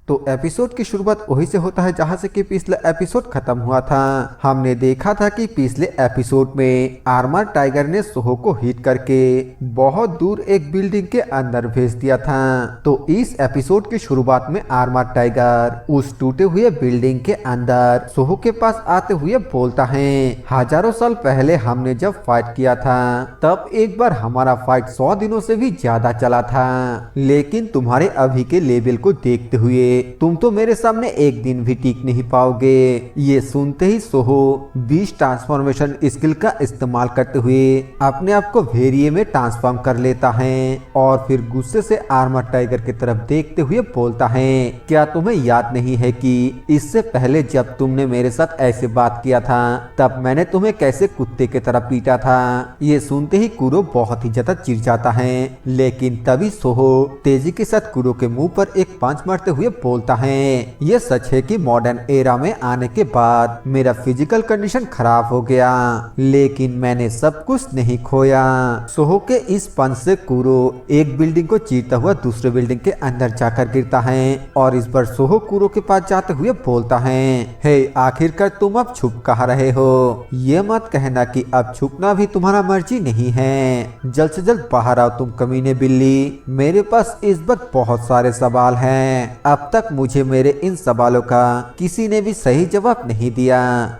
तो एपिसोड की शुरुआत वही से होता है जहाँ से कि पिछला एपिसोड खत्म हुआ था। हमने देखा था कि पिछले एपिसोड में आर्मर टाइगर ने सोहो को हिट करके बहुत दूर एक बिल्डिंग के अंदर भेज दिया था। तो इस एपिसोड की शुरुआत में आर्मर टाइगर उस टूटे हुए बिल्डिंग के अंदर सोहो के पास आते हुए बोलता है, हजारों साल पहले हमने जब फाइट किया था तब एक बार हमारा फाइट 100 दिनों से भी ज्यादा चला था, लेकिन तुम्हारे अभी के लेवल को देखते हुए तुम तो मेरे सामने एक दिन भी टिक नहीं पाओगे। ये सुनते ही सोहो 20 ट्रांसफॉर्मेशन स्किल का इस्तेमाल करते हुए अपने आप को भेड़िए में ट्रांसफॉर्म कर लेता है और फिर गुस्से से आर्मर टाइगर की तरफ देखते हुए बोलता है, क्या तुम्हें याद नहीं है कि इससे पहले जब तुमने मेरे साथ ऐसे बात किया था तब मैंने तुम्हें कैसे कुत्ते की तरह पीटा था। ये सुनते ही कुरो बहुत ही ज्यादा चिढ़ जाता है, लेकिन तभी सोहो तेजी के साथ कुरो के मुंह पर एक पंच मारते हुए बोलता है, ये सच है कि मॉडर्न एरा में आने के बाद मेरा फिजिकल कंडीशन खराब हो गया, लेकिन मैंने सब कुछ नहीं खोया। सोहो के इस पंच से कुरो एक बिल्डिंग को चीरता हुआ दूसरे बिल्डिंग के अंदर जाकर गिरता है और इस बार सोहो कुरो के पास जाते हुए बोलता है, हे आखिरकार तुम अब छुप कहाँ रहे हो? ये मत कहना कि अब छुपना भी तुम्हारा मर्जी नहीं है। जल्द से जल्द बाहर आओ तुम कमीने बिल्ली, मेरे पास इस वक्त बहुत सारे सवाल हैं। अब तक मुझे मेरे इन सवालों का किसी ने भी सही जवाब नहीं दिया,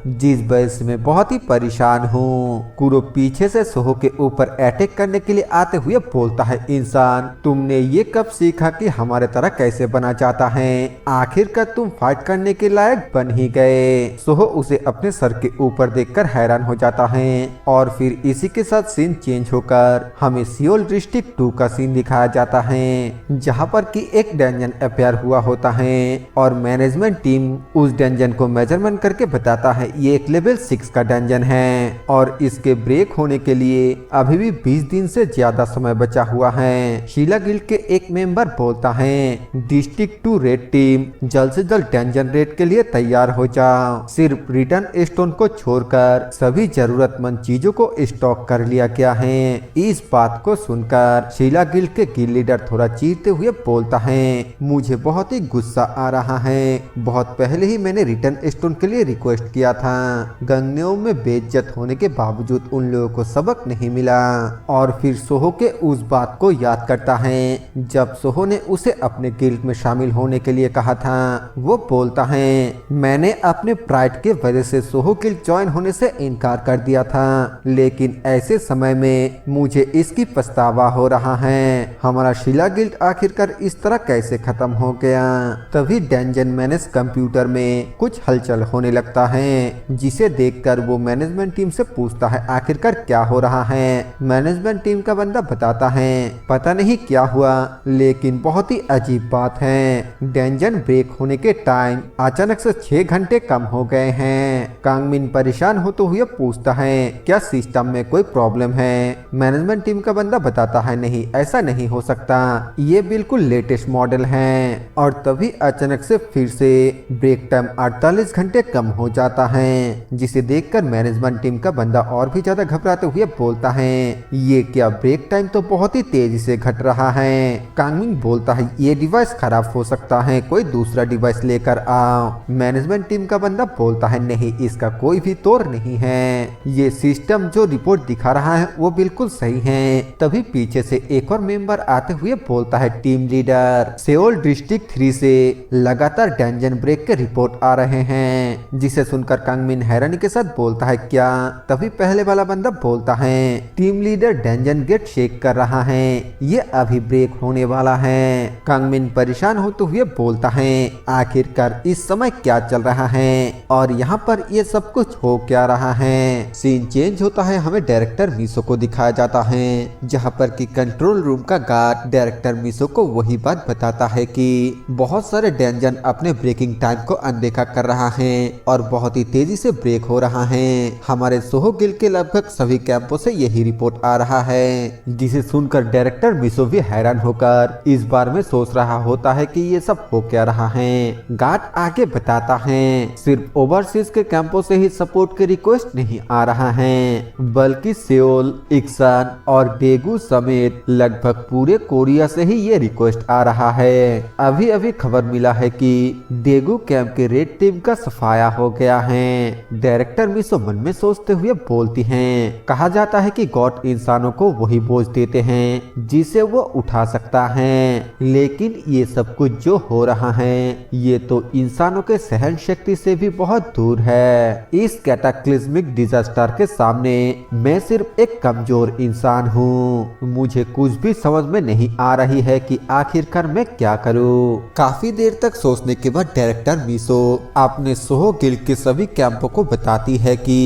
जिस वजह से मैं बहुत ही परेशान हूँ। कुरो पीछे से सोहो के ऊपर अटैक करने के लिए आते हुए बोलता है, इंसान तुमने ये कब सीखा कि हमारे तरह कैसे बना जाता है? आखिरकार तुम फाइट करने के लायक बन ही गए। सोहो उसे अपने सर के ऊपर देखकर हैरान हो जाता है और फिर इसी के साथ सीन चेंज होकर हमें सियोल डिस्ट्रिक्ट 2 का सीन दिखाया जाता है, जहां पर कि एक डंजन अफेयर हुआ होता है और मैनेजमेंट टीम उस डंजन को मेजरमेंट करके बताता है ये एक लेवल 6 का डंजन है और इसके ब्रेक होने के लिए अभी भी 20 दिन से ज्यादा समय बचा हुआ है। शीला गिल्ड के एक मेंबर बोलता है, डिस्ट्रिक्ट 2 रेड टीम जल्द से जल्द डंजन रेड के लिए तैयार हो जाओ। सिर्फ रिटर्न स्टोन को छोड़कर सभी जरूरतमंद चीजों को स्टॉक कर लिया गया है। इस बात को सुनकर शीला गिल्ड के गिल्ड लीडर थोड़ा चीरते हुए बोलता है, मुझे बहुत ही गुस्सा आ रहा है। बहुत पहले ही मैंने रिटर्न स्टोन के लिए रिक्वेस्ट किया था, गंगनेओं में बेइज्जत होने के बावजूद उन लोगों को सबक नहीं मिला। और फिर सोहो के उस बात को याद करता है जब सोहो ने उसे अपने गिल्ड में शामिल होने के लिए कहा था। वो बोलता है, मैंने अपने प्राइड के वजह से सोहो गिल्ड ज्वाइन होने से इनकार कर दिया था, लेकिन ऐसे समय में मुझे इसकी पछतावा हो रहा है। हमारा शीला गिल्ड आखिरकार इस तरह कैसे खत्म हो गया? तभी डंजन मैनेज कंप्यूटर में कुछ हलचल होने लगता है, जिसे देखकर वो मैनेजमेंट टीम से पूछता है आखिरकार क्या हो रहा है। मैनेजमेंट टीम का बंदा बताता है, पता नहीं क्या हुआ, लेकिन बहुत ही अजीब बात है। डंजन ब्रेक होने के टाइम अचानक से 6 घंटे कम हो गए हैं। कांगमिन परेशान होते हुए पूछता है, क्या सिस्टम में कोई प्रॉब्लम है? मैनेजमेंट टीम का बंदा बताता है, नहीं ऐसा नहीं हो सकता, ये बिल्कुल लेटेस्ट मॉडल है। और तभी अचानक से फिर से ब्रेक टाइम 48 घंटे कम हो जाता है, जिसे देखकर मैनेजमेंट टीम का बंदा और भी ज्यादा घबराते हुए बोलता है, ये क्या ब्रेक टाइम तो बहुत ही तेजी से घट रहा है। कांगमिन बोलता है, ये डिवाइस खराब हो सकता है, कोई दूसरा डिवाइस लेकर आओ। मैनेजमेंट टीम का बंदा बोलता है, नहीं इसका कोई भी तोड़ नहीं है, ये सिस्टम जो रिपोर्ट दिखा रहा है वो बिल्कुल सही है। तभी पीछे से एक और मेंबर आते हुए बोलता है, टीम लीडर सेओल डिस्ट्रिक्ट 3 से लगातार डंजन ब्रेक के रिपोर्ट आ रहे हैं। जिसे सुनकर कांगमिन हैरानी के साथ बोलता है, क्या? तभी पहले वाला बंदा बोलता है, team leader dungeon gate shake कर रहा है, ये अभी ब्रेक होने वाला है। कांगमिन परेशान होते हुए बोलता है, आखिरकार इस समय क्या चल रहा है और यहाँ पर ये सब कुछ हो क्या रहा है? सीन चेंज होता है, हमें डायरेक्टर मिसो को दिखाया जाता है, जहाँ पर कि कंट्रोल रूम का गार्ड डायरेक्टर मिसो को वही बात बताता है कि बहुत सारे डंजन अपने ब्रेकिंग टाइम को अनदेखा कर रहा है और बहुत ही तेजी से ब्रेक हो रहा है। हमारे सोहो गिल्ड के लगभग सभी कैंपों से यही रिपोर्ट आ रहा है, जिसे सुनकर डायरेक्टर मिसो भी हैरान होकर इस बार में सोच रहा होता है कि ये सब हो क्या रहा है। गार्ड आगे बताता है, सिर्फ ओवरसीज के कैंपों से ही सपोर्ट के रिक्वेस्ट नहीं आ रहा है, बल्कि सेओल, इक्सान और डेगू समेत लगभग पूरे कोरिया से ही ये रिक्वेस्ट आ रहा है। अभी अभी खबर मिला है कि डेगू कैंप के रेड टीम का सफाया हो गया है। डायरेक्टर मिसो मन में सोचते हुए बोलती हैं, कहा जाता है कि गॉड इंसानों को वही बोझ देते हैं जिसे वो उठा सकता है, लेकिन ये सब कुछ जो हो रहा है ये तो इंसानों के सहन शक्ति से भी बहुत दूर है। इस कैटाक्लिज्मिक डिजास्टर के सामने मैं सिर्फ एक कमजोर इंसान हूँ। मुझे कुछ भी समझ में नहीं आ रही है कि आखिरकार मैं क्या करूँ। काफी देर तक सोचने के बाद डायरेक्टर मिसो अपने सोहो गिल्ड के सभी कैंपों को बताती है कि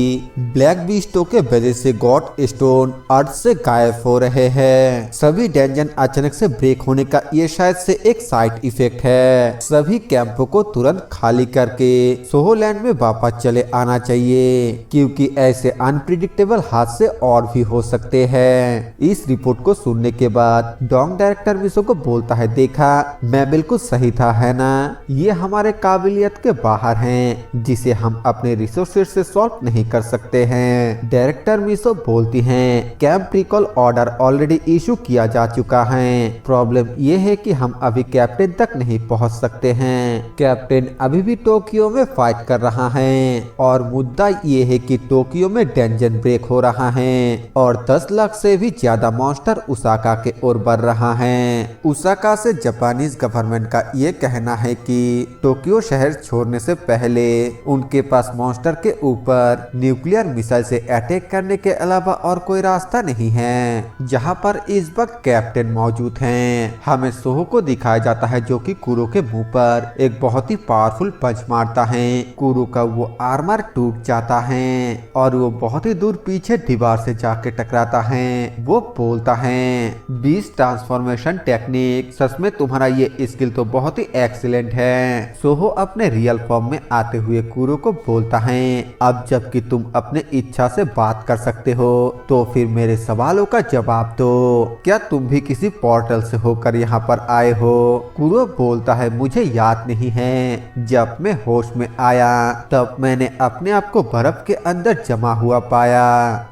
ब्लैक बीस्टों के वजह से गॉड स्टोन अर्थ से गायब हो रहे हैं। सभी डेंजन अचानक से ब्रेक होने का ये शायद से एक साइड इफेक्ट है। सभी कैंपों को तुरंत खाली करके सोहो लैंड में वापस चले आना चाहिए, क्योंकि ऐसे अनप्रिडिक्टेबल हादसे और भी हो सकते हैं। इस रिपोर्ट को सुनने के बाद डोंग डायरेक्टर मिसो को बोलता है, देखा मैं बिल्कुल सही था है ना, ये हमारे काबिलियत के बाहर हैं जिसे हम अपने रिसोर्सेज से सॉल्व नहीं कर सकते हैं। डायरेक्टर मिसो बोलती हैं, camp recall order already issue किया जा चुका है। प्रॉब्लम ये है कि हम अभी कैप्टन तक नहीं पहुंच सकते हैं। कैप्टन अभी भी टोक्यो में फाइट कर रहा है और मुद्दा ये है कि टोक्यो में डेंजन ब्रेक हो रहा है और 10 लाख से भी ज्यादा मॉन्स्टर उसाका के ओर बढ़ रहा है। उसाका से जापानीज गवर्नमेंट का ये कहना है कि टोक्यो शहर छोड़ने से पहले उनके पास मॉन्स्टर के ऊपर न्यूक्लियर मिसाइल से अटैक करने के अलावा और कोई रास्ता नहीं है, जहां पर इस वक्त कैप्टन मौजूद हैं। हमें सोहो को दिखाया जाता है जो कि कुरो के मुंह पर एक बहुत ही पावरफुल पंच मारता है। कुरो का वो आर्मर टूट जाता है और वो बहुत ही दूर पीछे दीवार से जाके टकराता है। वो बोलता है, बीस्ट ट्रांसफॉर्मेशन टेक्निक, सच में तुम्हारा ये स्किल तो बहुत ही एक्सीलेंट है। सोहो अपने रियल फॉर्म में आते हुए कुरो को बोलता है, अब जबकि तुम अपने इच्छा से बात कर सकते हो तो फिर मेरे सवालों का जवाब दो। क्या तुम भी किसी पोर्टल से होकर यहाँ पर आए हो? कुरो बोलता है, मुझे याद नहीं है। जब मैं होश में आया तब मैंने अपने आप को बर्फ के अंदर जमा हुआ पाया।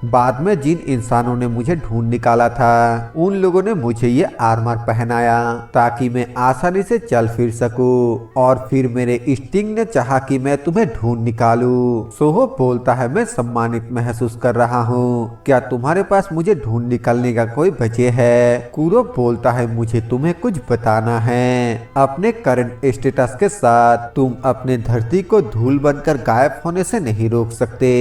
बाद में जिन इंसानों ने मुझे ढूंढ निकाला था उन लोगों ने मुझे ये आर्मर पहनाया ताकि मैं आसानी से चल फिर सकूं, और फिर मेरे स्टिंग ने चाहा कि मैं तुम्हें ढूंढ निकालूं। सोहो बोलता है, मैं सम्मानित महसूस कर रहा हूँ। क्या तुम्हारे पास मुझे ढूंढ निकालने का कोई वजह है? कुरो बोलता है, मुझे तुम्हें कुछ बताना है। अपने करंट स्टेटस के साथ तुम अपने धरती को धूल बनकर गायब होने से नहीं रोक सकते।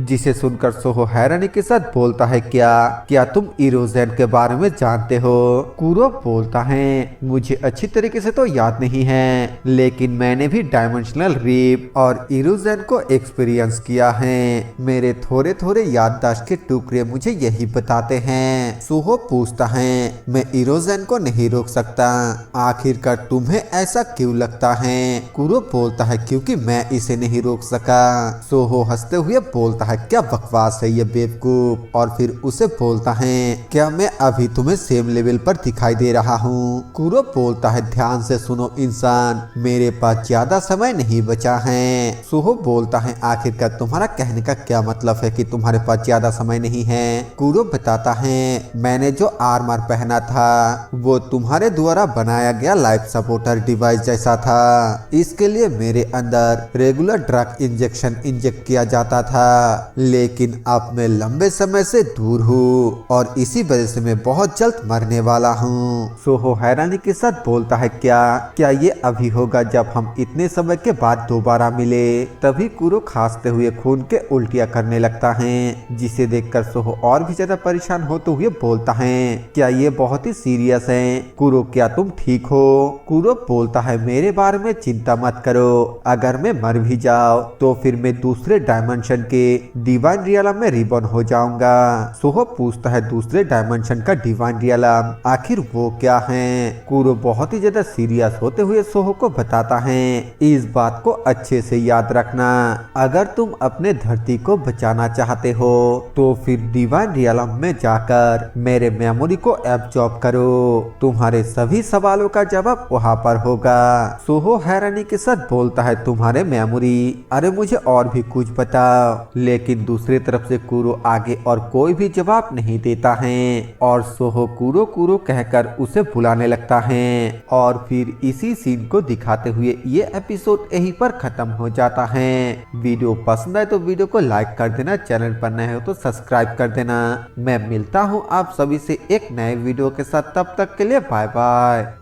जिसे सुनकर सोहो हैरानी के साथ बोलता है, क्या तुम इरोजन के बारे में जानते हो? कुरो बोलता है, मुझे अच्छी तरीके से तो याद नहीं है, लेकिन मैंने भी डायमेंशनल रीप और इरोजन को एक्सपीरियंस किया है। मेरे थोड़े थोड़े याददाश्त के टुकड़े मुझे यही बताते हैं। सोहो पूछता है, मैं इरोजन को नहीं रोक सकता, आखिरकार तुम्हें ऐसा क्यों लगता है? कुरो बोलता है, क्योंकि मैं इसे नहीं रोक सका। सोहो हंसते हुए बोलता है, क्या बकवास है ये बेवकूफ, और फिर उसे बोलता है, क्या मैं अभी तुम्हें सेम लेवल पर दिखाई दे रहा हूँ? कुरो बोलता है, ध्यान से सुनो इंसान, मेरे पास ज्यादा समय नहीं बचा है। सोहो बोलता है, आखिरकार तुम्हारा कहने का क्या मतलब है कि तुम्हारे पास ज्यादा समय नहीं है? कुरो बताता है, मैंने जो आर्मर पहना था वो तुम्हारे द्वारा बनाया गया लाइफ सपोर्टर डिवाइस जैसा था। इसके लिए मेरे अंदर रेगुलर ड्रग इंजेक्शन इंजेक्ट किया जाता था, लेकिन अब मैं लंबे समय से दूर हूँ और इसी वजह से मैं बहुत जल्द मरने वाला हूँ। सोहो हैरानी के साथ बोलता है, क्या ये अभी होगा जब हम इतने समय के बाद दोबारा मिले? तभी कुरो खांसते हुए खून के उल्टियाँ करने लगता है, जिसे देखकर सोहो और भी ज्यादा परेशान होते हुए बोलता है, क्या ये बहुत ही सीरियस है? कुरो, क्या तुम ठीक हो? कुरो बोलता है, मेरे बारे में चिंता मत करो, अगर मैं मर भी जाऊं तो फिर मैं दूसरे डायमेंशन के डिवाइन रियलम में रिबॉर्न हो जाऊंगा। सोहो पूछता है, दूसरे डायमेंशन का डिवाइन रियलम, आखिर वो क्या है? कुरो बहुत ही ज्यादा सीरियस होते हुए सोहो को बताता है, इस बात को अच्छे से याद रखना, अगर तुम अपने धरती को बचाना चाहते हो तो फिर डिवाइन रियलम में जाकर मेरे मेमोरी को एब्जॉर्ब करो, तुम्हारे सभी सवालों का जवाब वहाँ पर होगा। सोहो हैरानी के साथ बोलता है, तुम्हारे मेमोरी? अरे मुझे और भी कुछ बताओ। लेकिन दूसरी तरफ से कुरो आगे और कोई भी जवाब नहीं देता है और सोहो कुरो कुरो कहकर उसे बुलाने लगता है और फिर इसी सीन को दिखाते हुए ये एपिसोड यहीं पर खत्म हो जाता है। वीडियो पसंद आए तो वीडियो को लाइक कर देना, चैनल पर नए हो तो सब्सक्राइब कर देना। मैं मिलता हूँ आप सभी से एक नए वीडियो के साथ, तब तक के लिए बाय बाय।